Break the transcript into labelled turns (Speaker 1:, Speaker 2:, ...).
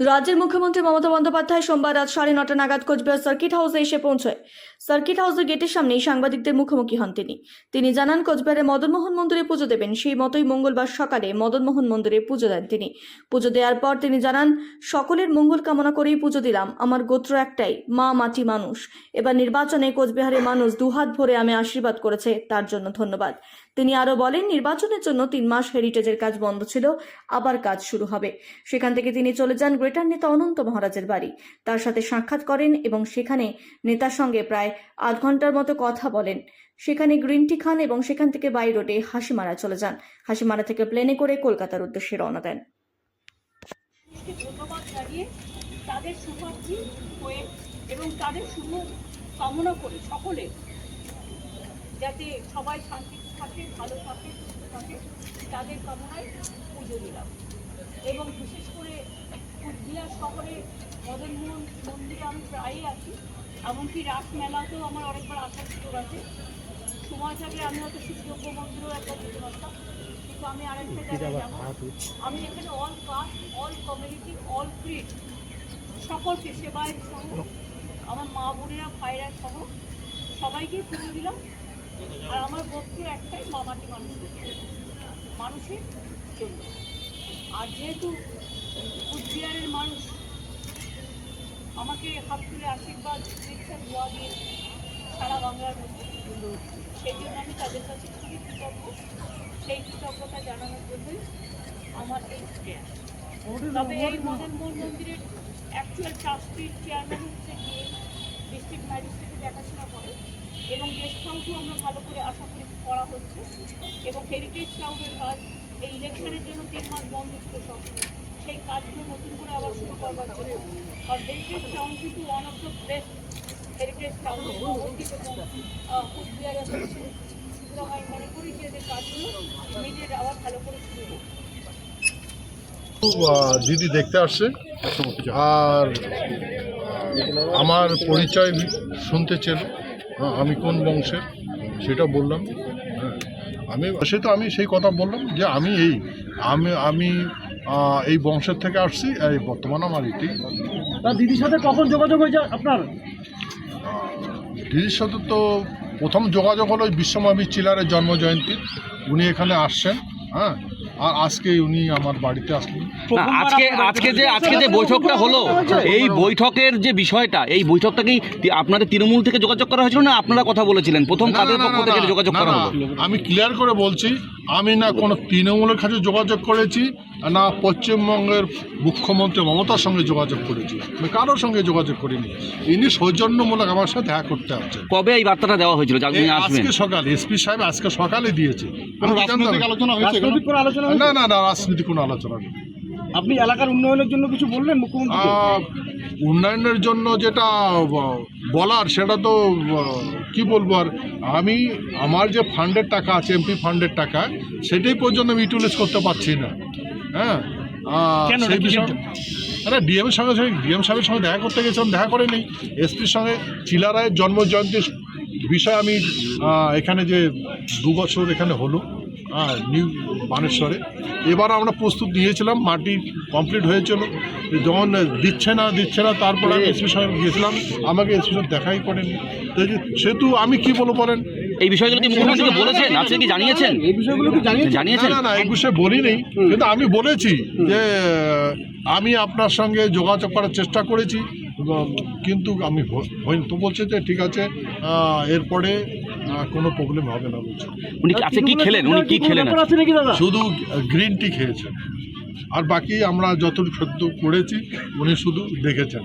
Speaker 1: রাজ্যের মুখ্যমন্ত্রী মমতা বন্দ্যোপাধ্যায় সোমবার রাত 9:30 নাগাদ কোচবিহার সার্কিট হাউসে এসে পৌঁছয়। সার্কিট হাউসের গেটের সামনেই সাংবাদিকদের মুখোমুখি হন তিনি জানান কোচবিহারে মদনমোহন মন্দিরে পুজো দেবেন। সেই মতোই মঙ্গলবার সকালে মদনমোহন মন্দিরে পুজো দেন তিনি। পুজো দেওয়ার পর তিনি জানান, সকলের মঙ্গল কামনা করেই পুজো দিলাম। আমার গোত্র একটাই, মা মাটি মানুষ। এবার নির্বাচনে কোচবিহারের মানুষ দুহাত ভরে আমি আশীর্বাদ করেছে, তার জন্য ধন্যবাদ। তিনি আরো বলেন, নির্বাচনের জন্য 3 মাস হেরিটেজের কাজ বন্ধ ছিল, আবার কাজ শুরু হবে। সেখান থেকে তিনি চলে যান গ্রেটার নেতা অনন্ত মহারাজের বাড়ি। তার সাথে সাক্ষাৎ করেন এবং সেখানে নেতার সঙ্গে প্রায় আধ ঘন্টার মতো কথা বলেন। সেখানে গ্রিন টি খান এবং সেখান থেকে বাই রোডে হাসিমারা চলে যান। হাসিমারা থেকে প্লেনে করে কলকাতার উদ্দেশ্যে রওনা দেন।
Speaker 2: ধন্যবাদ জানিয়ে তাদের শুভার্থী হয়ে এবং তাদের শুভ কামনা করে সকলে যাতে সবাই শান্তিতে থাকে, ভালো থাকে, সুস্থ থাকে, তাদের কামনায় পুজো দিলাম। এবং বিশেষ করে কুচবিহার শহরে মদনমোহন মন্দিরে আমি প্রায়ই আছি, এমনকি রাস মেলাতেও আমার অনেকবার আসার সুযোগ আছে। সময় থাকলে আমি হয়তো শিবযজ্ঞ মন্দিরেও একবার যেতে পারতাম, কিন্তু আমি আরেকটা জায়গায় যাবো। আমি এখানে all caste, all community, all creed সকলকে সেবায় সহ আমার মা বোনেরা ভাইরা সহ সবাইকে পুজো দিলাম। আর আমার বক্তব্য একটাই, মামাটি মানুষের জন্য। আর যেহেতু কুচবিহারের মানুষ আমাকে হাত তুলে আশীর্বাদ দিচ্ছেন, দোয়া দিয়ে সারা বাংলার মধ্যে, সেই জন্য আমি তাদের কাছে খুবই কৃতজ্ঞ। সেই কৃতজ্ঞতা জানানোর জন্যই আমার এই স্টেয়ার। তবে এই মদনমোহন মন্দিরের অ্যাকচুয়াল ট্রাস্টির চেয়ারম্যান হচ্ছে গিয়ে ডিস্ট্রিক্ট ম্যাজিস্ট্রেটে দেখাশোনা করে, এবং গেস্ট হাউসও আমরা ভালো করে আশা করি করা হচ্ছে। এবং হেরিটেজ টাউনের কাজ এই ইলেকশনের জন্য 3 মাস বন্ধ ছিল সব, সেই কাজগুলো নতুন করে আবার শুরু করবার জন্য। আর হেরিটেজ টাউন কিন্তু one of the best heritage town কুচবিহারে হচ্ছে। সুতরাং আমি মনে করি যে এদের কাজগুলো ইমিডিয়েট আবার ভালো করে শুরু হোক।
Speaker 3: দিদি দেখতে আসছে আর আমার পরিচয় শুনতে চেল, আমি কোন বংশের সেটা বললাম। আমি সেই কথা বললাম যে আমি এই বংশের থেকে আসছি, এই বর্তমানে আমার এটি।
Speaker 4: দিদির সাথে কখন যোগাযোগ হয়েছে আপনার?
Speaker 3: দিদির সাথে তো প্রথম যোগাযোগ হলো বিশ্বমাবী চিলারের জন্মজয়ন্তী, উনি এখানে আসছেন। হ্যাঁ, আর আজকে উনি আমার বাড়িতে আসলেন।
Speaker 5: আজকে যে বৈঠকটা হলো, এই বৈঠকের যে বিষয়টা, এই বৈঠকটা কি আপনাদের তৃণমূল থেকে যোগাযোগ করা হয়েছিল না আপনারা কথা বলেছিলেন? প্রথম কাদের পক্ষ থেকে যোগাযোগ করা হলো?
Speaker 3: আমি ক্লিয়ার করে বলছি, আমি না কোনো তৃণমূলের কাছে যোগাযোগ করেছি, না পশ্চিমবঙ্গের মুখ্যমন্ত্রী মমতার সঙ্গে যোগাযোগ করেছি। আমি কারোর সঙ্গে যোগাযোগ করিনি। ইনি সৌজন্যমূলক আমার সাথে দেখা করতে আসছে।
Speaker 5: কবে এই বার্তাটা দেওয়া হয়েছিল?
Speaker 3: আজকে সকালে এসপি সাহেব আজকে সকালে দিয়েছে।
Speaker 4: আলোচনা হয়েছে?
Speaker 3: না, রাজনীতি কোনো আলোচনা নেই।
Speaker 4: আপনি এলাকার উন্নয়নের জন্য কিছু বললেন মুখ্যমন্ত্রী?
Speaker 3: উন্নয়নের জন্য যেটা বলার সেটা তো কি বলবো। আর আমি আমার যে ফান্ডের টাকা আছে, এমপি ফান্ডের টাকা, সেটাই পর্যন্ত আমি ইউটিলাইজ করতে পারছি না। হ্যাঁ, সেই বিষয়ে ডিএম সাহেবের সঙ্গে দেখা করতে গেছিলাম, দেখা করে নেই। এসপির সঙ্গে চিলারায়ের জন্মজয়ন্তীর বিষয়ে আমি এখানে যে 2 বছর এখানে হলো নিউ বানেশ্বরে, এবার আমরা প্রস্তুত নিয়েছিলাম, মাটি কমপ্লিট হয়েছিল। যখন দিচ্ছে না তারপরে আমি এসপি সাহেব গিয়েছিলাম, আমাকে এসপি সাহেব দেখাই করেনি। সেহেতু আমি কি বলবো বলেন,
Speaker 5: এই বিষয়গুলো কি মুখ্যমন্ত্রীকে বলেছেন? আপনি কি জানিয়েছেন?
Speaker 4: এই বিষয়গুলো কি
Speaker 5: জানিয়েছেন?
Speaker 3: না, এই বিষয়ে বলি নেই, কিন্তু আমি বলেছি যে আমি আপনার সঙ্গে যোগাযোগ করার চেষ্টা করেছি, কিন্তু আমি হয়নি। তো বলছে যে ঠিক আছে, এরপরে কোনো প্রবলেম হবে না বলছে।
Speaker 5: উনি কি খেলেন?
Speaker 3: শুধু গ্রিন টি খেয়েছেন, আর বাকি আমরা যতটুকু সত্য করেছি উনি শুধু দেখেছেন।